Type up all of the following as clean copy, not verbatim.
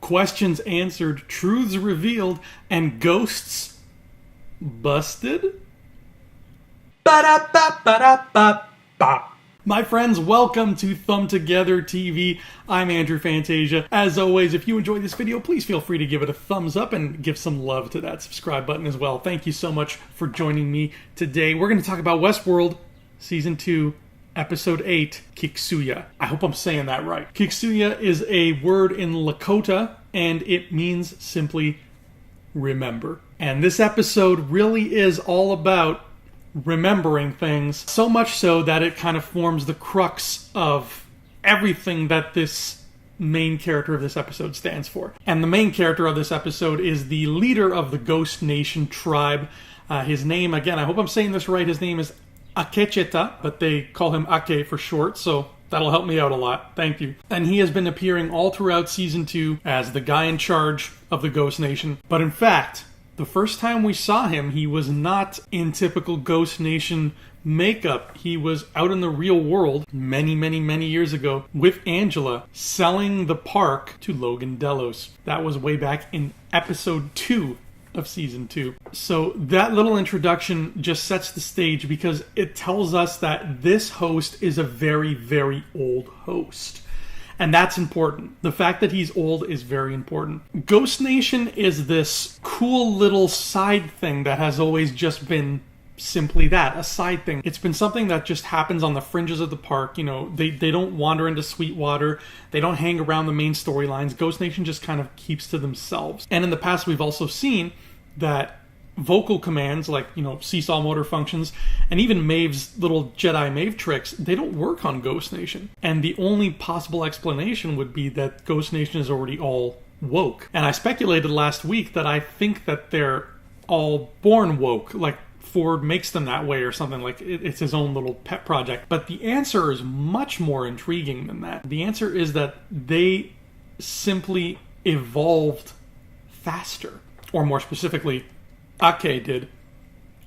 questions answered, truths revealed, and ghosts busted? Ba-da-ba-ba-da-ba-ba. My friends, welcome to Thumb Together TV. I'm Andrew Fantasia. As always, if you enjoyed this video, please feel free to give it a thumbs up and give some love to that subscribe button as well. Thank you so much for joining me today. We're going to talk about Westworld Season 2, Episode 8, Kiksuya. I hope I'm saying that right. Kiksuya is a word in Lakota, and it means simply remember. And this episode really is all about remembering things, so much so that it kind of forms the crux of everything that this main character of this episode stands for. And the main character of this episode is the leader of the Ghost Nation tribe. His name, again, I hope I'm saying this right, his name is Akecheta, but they call him Ake for short, so that'll help me out a lot. Thank you. And he has been appearing all throughout Season 2 as the guy in charge of the Ghost Nation. But in fact, the first time we saw him, he was not in typical Ghost Nation makeup. He was out in the real world many, many, many years ago with Angela selling the park to Logan Delos. That was way back in Episode 2 of Season 2. So that little introduction just sets the stage because it tells us that this host is a very, very old host. And that's important. The fact that he's old is very important. Ghost Nation is this cool little side thing that has always just been simply that, a side thing. It's been something that just happens on the fringes of the park. You know, they don't wander into Sweetwater. They don't hang around the main storylines. Ghost Nation just kind of keeps to themselves. And in the past, we've also seen that vocal commands like, you know, seesaw motor functions and even Maeve's little Jedi Maeve tricks, they don't work on Ghost Nation. And the only possible explanation would be that Ghost Nation is already all woke. And I speculated last week that I think that they're all born woke, like Ford makes them that way or something, like it's his own little pet project. But the answer is much more intriguing than that. The answer is that they simply evolved faster, or more specifically, Ake did,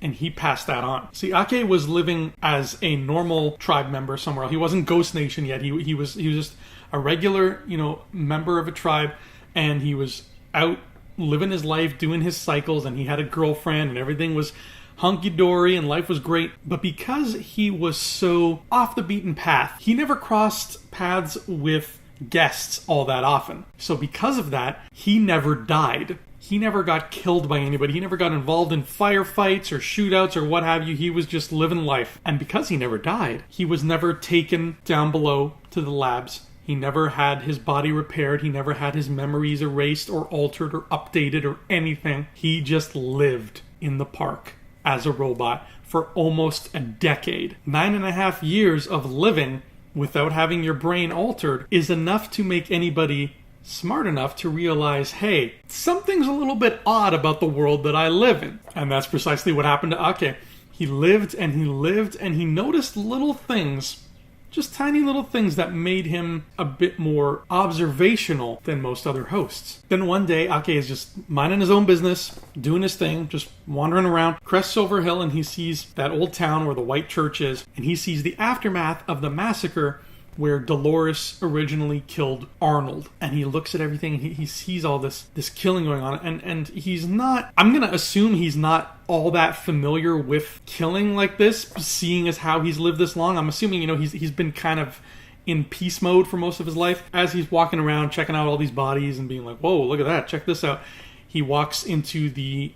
and he passed that on. See, Ake was living as a normal tribe member somewhere else. He wasn't Ghost Nation yet. He was just a regular, you know, member of a tribe, and he was out living his life, doing his cycles, and he had a girlfriend, and everything was hunky-dory, and life was great. But because he was so off the beaten path, he never crossed paths with guests all that often. So because of that, he never died. He never got killed by anybody. He never got involved in firefights or shootouts or what have you. He was just living life. And because he never died, he was never taken down below to the labs. He never had his body repaired. He never had his memories erased or altered or updated or anything. He just lived in the park as a robot for almost a decade. 9.5 years of living without having your brain altered is enough to make anybody smart enough to realize, hey, something's a little bit odd about the world that I live in. And that's precisely what happened to Ake. He lived and he lived and he noticed little things, just tiny little things that made him a bit more observational than most other hosts. Then one day, Ake is just minding his own business, doing his thing, just wandering around, crests over a hill, and he sees that old town where the white church is, and he sees the aftermath of the massacre where Dolores originally killed Arnold. And he looks at everything, and he sees all this killing going on, and he's not, I'm gonna assume he's not all that familiar with killing like this, seeing as how he's lived this long. I'm assuming, you know, he's been kind of in peace mode for most of his life. As he's walking around, checking out all these bodies and being like, whoa, look at that, check this out. He walks into the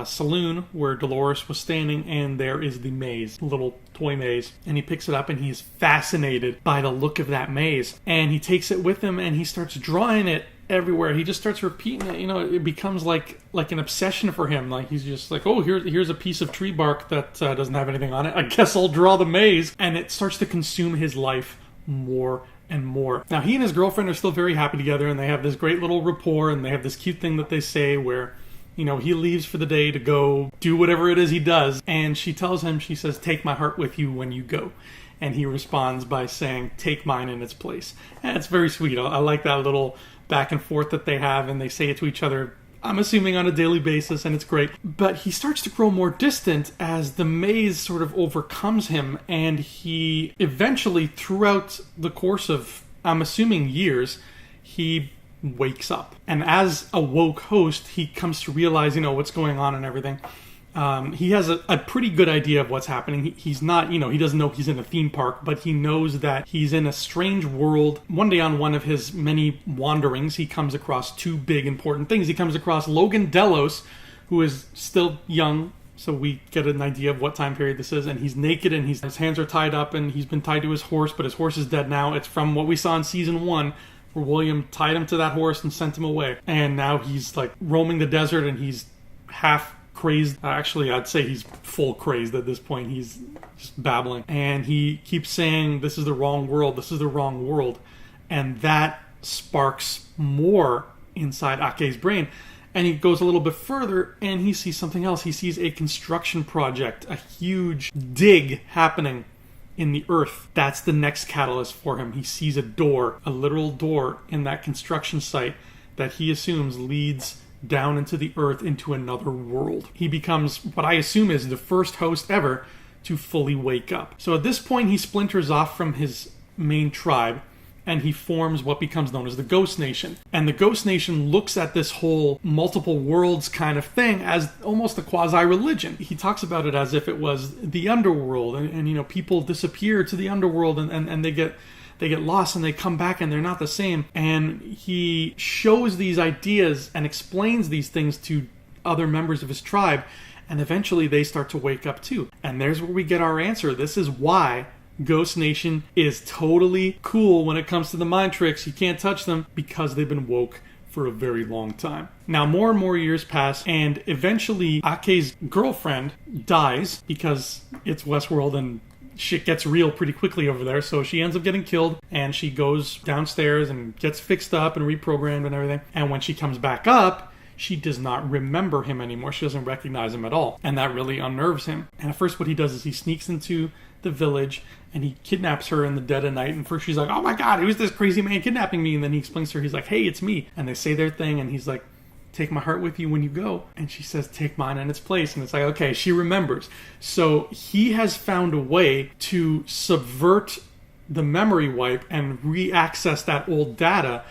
saloon where Dolores was standing, and there is the maze, little toy maze, and he picks it up and he's fascinated by the look of that maze, and he takes it with him and he starts drawing it everywhere. He just starts repeating it. You know, it becomes like an obsession for him. Like, he's just like, oh, here's a piece of tree bark that doesn't have anything on it, I guess I'll draw the maze. And it starts to consume his life more and more. Now, he and his girlfriend are still very happy together, and they have this great little rapport, and they have this cute thing that they say where, you know, he leaves for the day to go do whatever it is he does. And she tells him, she says, take my heart with you when you go. And he responds by saying, take mine in its place. And it's very sweet. I like that little back and forth that they have, and they say it to each other, I'm assuming on a daily basis, and it's great. But he starts to grow more distant as the maze sort of overcomes him, and he eventually, throughout the course of, I'm assuming, years, he wakes up. And as a woke host, he comes to realize, what's going on and everything. He has a pretty good idea of what's happening. He's not, he doesn't know he's in a theme park, but he knows that he's in a strange world. One day on one of his many wanderings, he comes across two big important things. He comes across Logan Delos, who is still young, so we get an idea of what time period this is, and he's naked and his hands are tied up and he's been tied to his horse, but his horse is dead now. It's from what we saw in season 1, where William tied him to that horse and sent him away. And now he's like roaming the desert and he's half crazed. Actually, I'd say he's full crazed at this point. He's just babbling. And he keeps saying, this is the wrong world, this is the wrong world. And that sparks more inside Ake's brain. And he goes a little bit further and he sees something else. He sees a construction project, a huge dig happening in the earth. That's the next catalyst for him. He sees a door, a literal door in that construction site that he assumes leads down into the earth into another world. He becomes what I assume is the first host ever to fully wake up. So at this point, he splinters off from his main tribe and he forms what becomes known as the Ghost Nation. And the Ghost Nation looks at this whole multiple worlds kind of thing as almost a quasi-religion. He talks about it as if it was the underworld, and people disappear to the underworld and they get lost and they come back and they're not the same. And he shows these ideas and explains these things to other members of his tribe, and eventually they start to wake up too. And there's where we get our answer. This is why Ghost Nation is totally cool when it comes to the mind tricks. You can't touch them because they've been woke for a very long time. Now, more and more years pass, and eventually Ake's girlfriend dies because it's Westworld and shit gets real pretty quickly over there. So she ends up getting killed, and she goes downstairs and gets fixed up and reprogrammed and everything. And when she comes back up, she does not remember him anymore. She doesn't recognize him at all. And that really unnerves him. And at first what he does is he sneaks into the village and he kidnaps her in the dead of night. And first she's like, oh my God, who's this crazy man kidnapping me? And then he explains to her, he's like, hey, it's me. And they say their thing and he's like, take my heart with you when you go. And she says, take mine in its place. And it's like, okay, she remembers. So he has found a way to subvert the memory wipe and re-access that old data.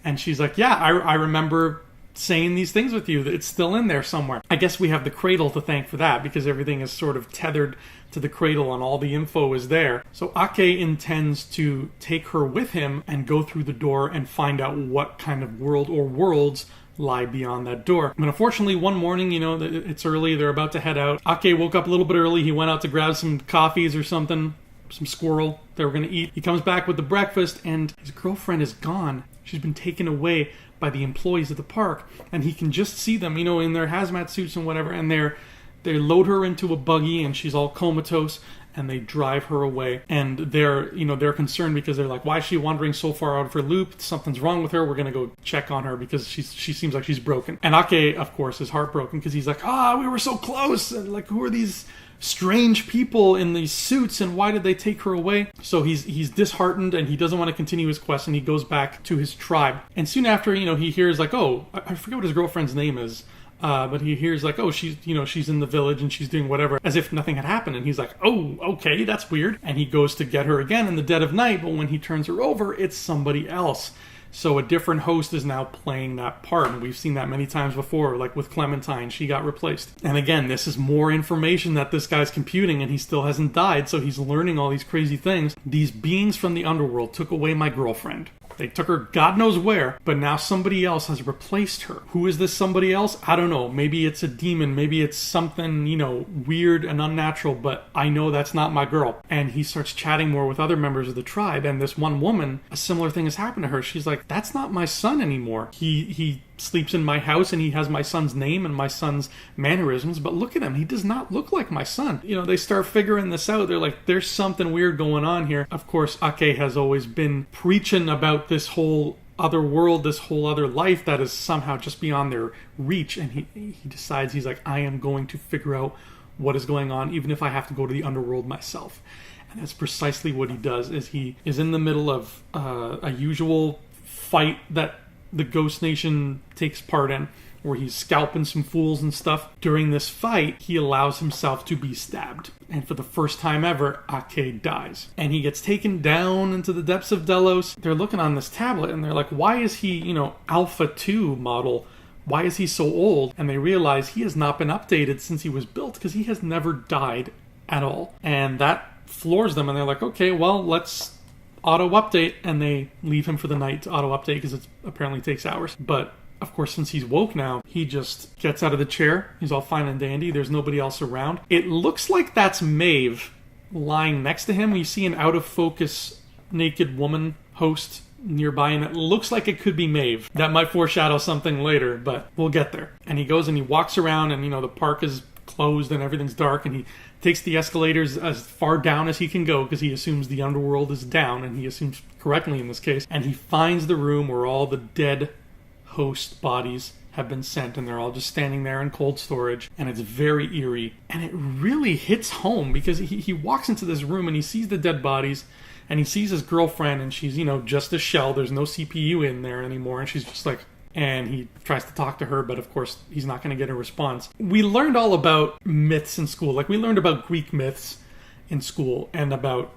And she's like, yeah, I remember saying these things with you. It's still in there somewhere. I guess we have the cradle to thank for that because everything is sort of tethered to the cradle and all the info is there. So Ake intends to take her with him and go through the door and find out what kind of world or worlds lie beyond that door. But unfortunately, one morning, it's early, they're about to head out. Ake woke up a little bit early. He went out to grab some coffees or something, some squirrel they were going to eat. He comes back with the breakfast and his girlfriend is gone. She's been taken away by the employees of the park, and he can just see them, in their hazmat suits and whatever, and they load her into a buggy and she's all comatose and they drive her away. And they're concerned because they're like, why is she wandering so far out of her loop? Something's wrong with her. We're going to go check on her because she seems like she's broken. And Ake, of course, is heartbroken because he's like, we were so close. And like, who are these strange people in these suits and why did they take her away? So he's disheartened and he doesn't want to continue his quest and he goes back to his tribe. And soon after, he hears like, I forget what his girlfriend's name is. But he hears like, she's in the village and she's doing whatever, as if nothing had happened. And he's like, oh, okay, that's weird. And he goes to get her again in the dead of night, but when he turns her over, it's somebody else. So a different host is now playing that part. And we've seen that many times before, like with Clementine, she got replaced. And again, this is more information that this guy's computing and he still hasn't died. So he's learning all these crazy things. These beings from the underworld took away my girlfriend. They took her God knows where, but now somebody else has replaced her. Who is this somebody else? I don't know. Maybe it's a demon. Maybe it's something, weird and unnatural, but I know that's not my girl. And he starts chatting more with other members of the tribe, and this one woman, a similar thing has happened to her. She's like, that's not my son anymore. He sleeps in my house and he has my son's name and my son's mannerisms, but look at him. He does not look like my son. They start figuring this out. They're like, there's something weird going on here. Of course, Ake has always been preaching about this whole other world, this whole other life that is somehow just beyond their reach. And he decides, he's like, I am going to figure out what is going on, even if I have to go to the underworld myself. And that's precisely what he does. Is he is in the middle of a usual fight that the Ghost Nation takes part in, where he's scalping some fools and stuff. During this fight, he allows himself to be stabbed. And for the first time ever, Ake dies. And he gets taken down into the depths of Delos. They're looking on this tablet and they're like, why is he, Alpha 2 model? Why is he so old? And they realize he has not been updated since he was built because he has never died at all. And that floors them and they're like, okay, well, let's auto-update. And they leave him for the night to auto-update because it apparently takes hours. But of course, since he's woke now, he just gets out of the chair. He's all fine and dandy. There's nobody else around. It looks like that's Maeve lying next to him. You see an out-of-focus naked woman host nearby, and it looks like it could be Maeve. That might foreshadow something later, but we'll get there. And he goes and he walks around, and, the park is closed and everything's dark, and he takes the escalators as far down as he can go because he assumes the underworld is down, and he assumes correctly in this case. And he finds the room where all the dead host bodies have been sent, and they're all just standing there in cold storage, and it's very eerie. And it really hits home because he walks into this room and he sees the dead bodies, and he sees his girlfriend, and she's, just a shell. There's no CPU in there anymore, and she's just like, and he tries to talk to her, but of course he's not going to get a response. We learned all about myths in school. Like, we learned about Greek myths in school, and about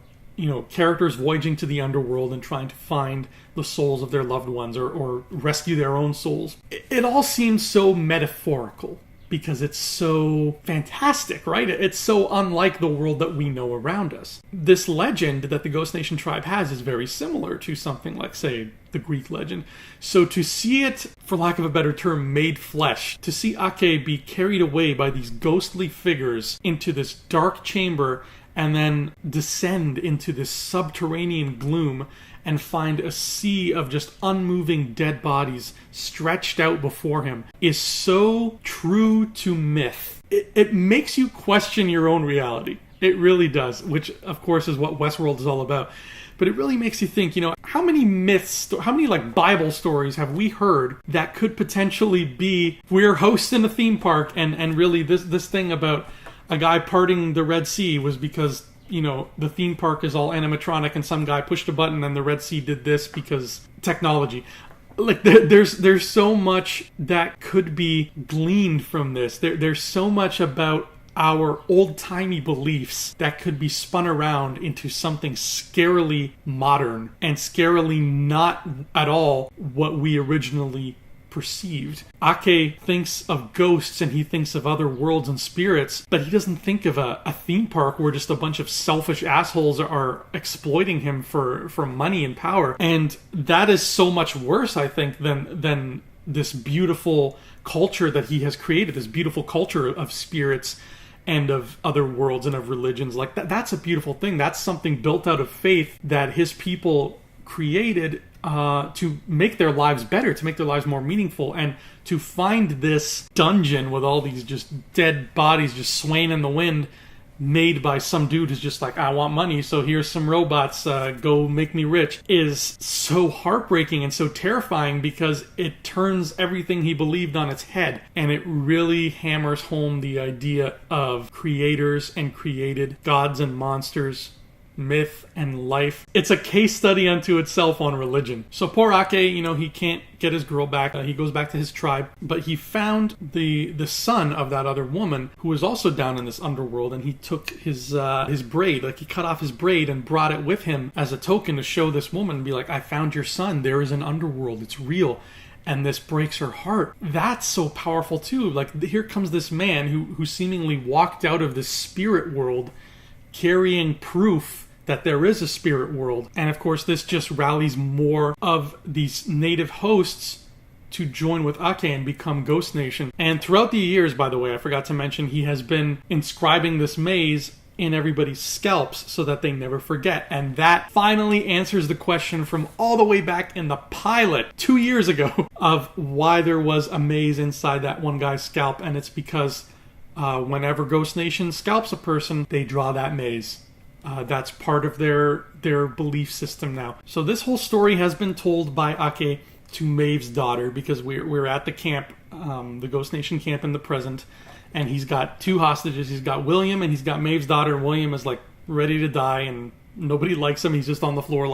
characters voyaging to the underworld and trying to find the souls of their loved ones or rescue their own souls. It all seems so metaphorical because it's so fantastic, right? It's so unlike the world that we know around us. This legend that the Ghost Nation tribe has is very similar to something like, say, the Greek legend. So to see it, for lack of a better term, made flesh, to see Ake be carried away by these ghostly figures into this dark chamber and then descend into this subterranean gloom and find a sea of just unmoving dead bodies stretched out before him is so true to myth. It makes you question your own reality. It really does, which of course is what Westworld is all about. But it really makes you think, how many myths, how many Bible stories have we heard that could potentially be, we're hosting a theme park and really this thing about a guy parting the Red Sea was because, the theme park is all animatronic and some guy pushed a button and the Red Sea did this because technology. There's so much that could be gleaned from this. There's so much about our old-timey beliefs that could be spun around into something scarily modern and scarily not at all what we originally perceived. Ake thinks of ghosts and he thinks of other worlds and spirits, but he doesn't think of a theme park where just a bunch of selfish assholes are exploiting him for money and power. And that is so much worse, I think, than this beautiful culture that he has created, this beautiful culture of spirits and of other worlds and of religions. Like that's a beautiful thing. That's something built out of faith that his people created to make their lives better, to make their lives more meaningful, and to find this dungeon with all these just dead bodies just swaying in the wind, made by some dude who's just like, I want money, so here's some robots, go make me rich, is so heartbreaking and so terrifying because it turns everything he believed on its head, and it really hammers home the idea of creators and created, gods and monsters, myth and life. It's a case study unto itself on religion. So poor Ake, he can't get his girl back. He goes back to his tribe, but he found the son of that other woman who was also down in this underworld, and he took his braid, he cut off his braid and brought it with him as a token to show this woman and be like, I found your son. There is an underworld. It's real. And this breaks her heart. That's so powerful too. Here comes this man who seemingly walked out of this spirit world carrying proof that there is a spirit world. And of course, this just rallies more of these native hosts to join with Ake and become Ghost Nation. And throughout the years, by the way, I forgot to mention, he has been inscribing this maze in everybody's scalps so that they never forget. And that finally answers the question from all the way back in the pilot 2 years ago of why there was a maze inside that one guy's scalp. And it's because whenever Ghost Nation scalps a person, they draw that maze. That's part of their belief system now. So this whole story has been told by Ake to Maeve's daughter, because we're at the camp, the Ghost Nation camp in the present, and he's got two hostages. He's got William and he's got Maeve's daughter. William is ready to die and nobody likes him. He's just on the floor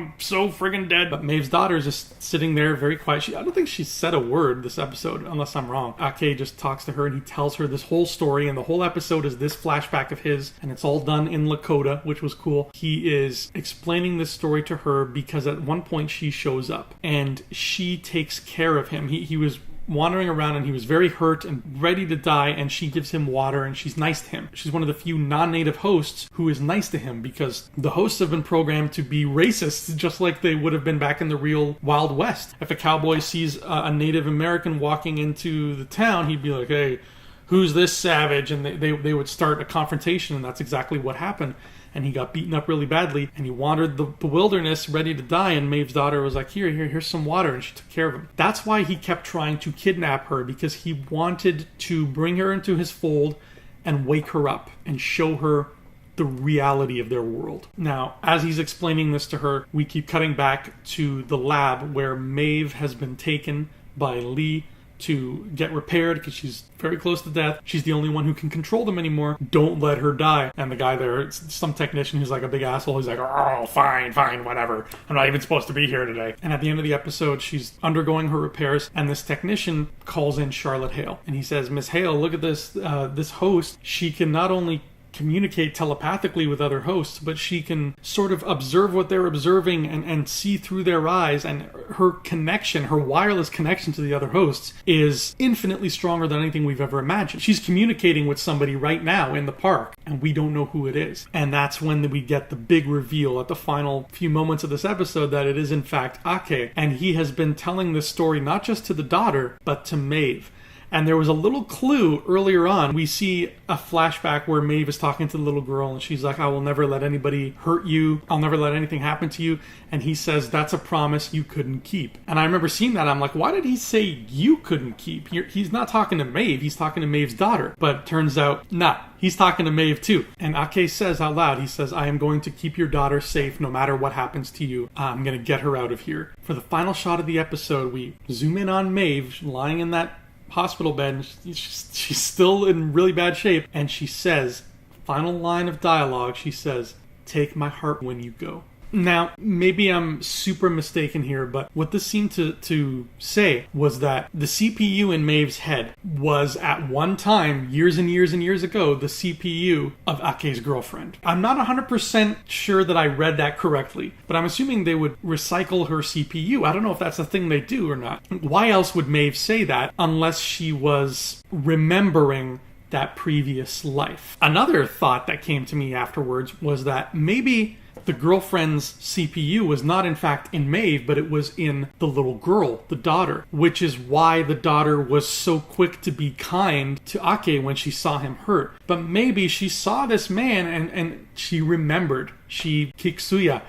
I'm so friggin' dead. But Maeve's daughter is just sitting there very quiet. I don't think she said a word this episode, unless I'm wrong. Ake just talks to her and he tells her this whole story, and the whole episode is this flashback of his, and it's all done in Lakota, which was cool. He is explaining this story to her because at one point she shows up and she takes care of him. He was wandering around and he was very hurt and ready to die, and she gives him water and she's nice to him. She's one of the few non-native hosts who is nice to him, because the hosts have been programmed to be racist just like they would have been back in the real Wild West. If a cowboy sees a Native American walking into the town, he'd be like, hey, who's this savage? And they would start a confrontation, and that's exactly what happened. And he got beaten up really badly, and he wandered the wilderness ready to die, and Maeve's daughter was like, here's some water, and she took care of him. That's why he kept trying to kidnap her, because he wanted to bring her into his fold and wake her up and show her the reality of their world. Now, as he's explaining this to her, we keep cutting back to the lab where Maeve has been taken by Lee to get repaired because she's very close to death. She's the only one who can control them anymore. Don't let her die. And the guy there, it's some technician who's like a big asshole. He's like, oh, fine, whatever. I'm not even supposed to be here today. And at the end of the episode, she's undergoing her repairs, and this technician calls in Charlotte Hale. And he says, Miss Hale, look at this host. She can not only communicate telepathically with other hosts, but she can sort of observe what they're observing and see through their eyes, and her connection, her wireless connection to the other hosts is infinitely stronger than anything we've ever imagined. She's communicating with somebody right now in the park, and we don't know who it is. And that's when we get the big reveal at the final few moments of this episode that it is in fact Ake, and he has been telling this story not just to the daughter, but to Maeve. And there was a little clue earlier on. We see a flashback where Maeve is talking to the little girl, and she's like, I will never let anybody hurt you. I'll never let anything happen to you. And he says, that's a promise you couldn't keep. And I remember seeing that. I'm like, why did he say you couldn't keep? He's not talking to Maeve. He's talking to Maeve's daughter. But it turns out, nah, he's talking to Maeve too. And Ake says out loud, he says, I am going to keep your daughter safe no matter what happens to you. I'm going to get her out of here. For the final shot of the episode, we zoom in on Maeve lying in that hospital bed, and she's still in really bad shape, and she says, final line of dialogue, she says, take my heart when you go. Now, maybe I'm super mistaken here, but what this seemed to say was that the CPU in Maeve's head was at one time, years and years and years ago, the CPU of Ake's girlfriend. I'm not 100% sure that I read that correctly, but I'm assuming they would recycle her CPU. I don't know if that's a thing they do or not. Why else would Maeve say that unless she was remembering that previous life? Another thought that came to me afterwards was that maybe the girlfriend's CPU was not in fact in Maeve, but it was in the little girl, the daughter, which is why the daughter was so quick to be kind to Ake when she saw him hurt. But maybe she saw this man and she remembered. She Kiksuya.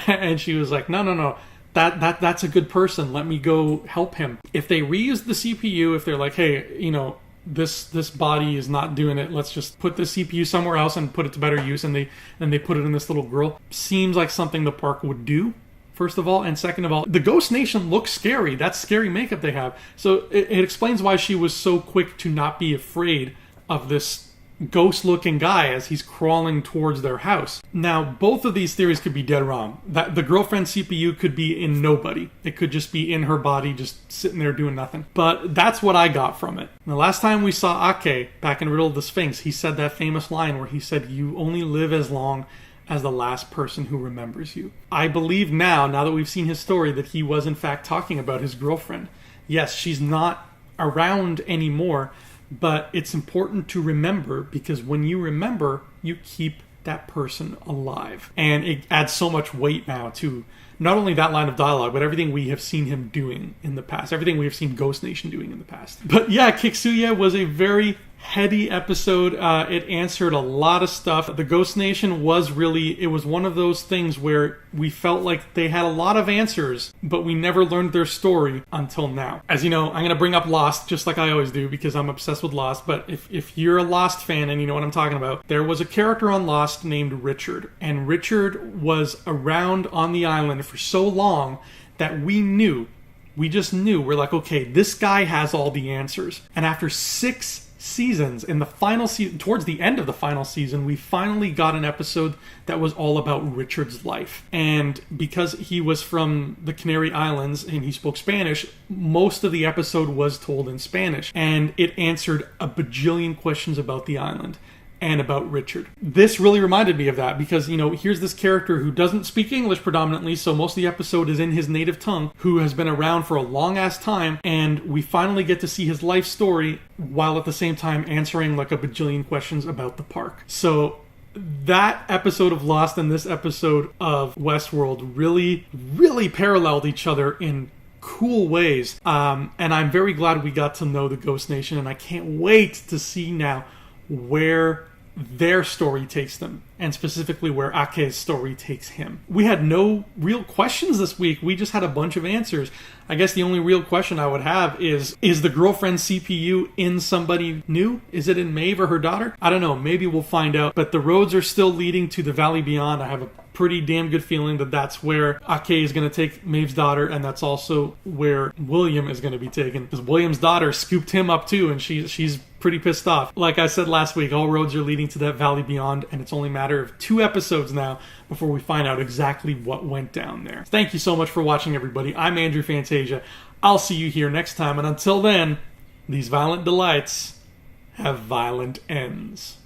And she was like, no. That's a good person. Let me go help him. If they reuse the CPU, if they're like, hey, this body is not doing it, let's just put the CPU somewhere else and put it to better use, and they put it in this little girl, seems like something the park would do, first of all. And second of all, the Ghost Nation looks scary. That's scary makeup they have. So it explains why she was so quick to not be afraid of this ghost-looking guy as he's crawling towards their house. Now, both of these theories could be dead wrong. That the girlfriend CPU could be in nobody. It could just be in her body, just sitting there doing nothing. But that's what I got from it. The last time we saw Ake back in Riddle of the Sphinx, he said that famous line where he said, you only live as long as the last person who remembers you. I believe now that we've seen his story, that he was in fact talking about his girlfriend. Yes, she's not around anymore, but it's important to remember, because when you remember, you keep that person alive. And it adds so much weight now to not only that line of dialogue, but everything we have seen him doing in the past, everything we have seen Ghost Nation doing in the past. But yeah, Kiksuya was a very heady episode. It answered a lot of stuff. The Ghost Nation was one of those things where we felt like they had a lot of answers, but we never learned their story until now. As you know, I'm going to bring up Lost, just like I always do, because I'm obsessed with Lost. But if you're a Lost fan and you know what I'm talking about, there was a character on Lost named Richard. And Richard was around on the island for so long that we just knew, we're like, okay, this guy has all the answers. And after 6 seasons. In the final season, towards the end of the final season, we finally got an episode that was all about Richard's life. And because he was from the Canary Islands and he spoke Spanish, most of the episode was told in Spanish. And it answered a bajillion questions about the island and about Richard. This really reminded me of that because, you know, here's this character who doesn't speak English predominantly, so most of the episode is in his native tongue, who has been around for a long-ass time, and we finally get to see his life story while at the same time answering like a bajillion questions about the park. So that episode of Lost and this episode of Westworld really, really paralleled each other in cool ways. And I'm very glad we got to know the Ghost Nation, and I can't wait to see now where their story takes them, and specifically where Ake's story takes him. We had no real questions this week. We just had a bunch of answers. I guess the only real question I would have is the girlfriend's CPU in somebody new? Is it in Maeve or her daughter? I don't know. Maybe we'll find out. But the roads are still leading to the Valley Beyond. I have a pretty damn good feeling that that's where Ake is going to take Maeve's daughter, and that's also where William is going to be taken, because William's daughter scooped him up too, and she's pretty pissed off. Like I said last week, all roads are leading to that Valley Beyond, and it's only a matter of 2 episodes now before we find out exactly what went down there. Thank you so much for watching, everybody. I'm Andrew Fantasia. I'll see you here next time, and until then, these violent delights have violent ends.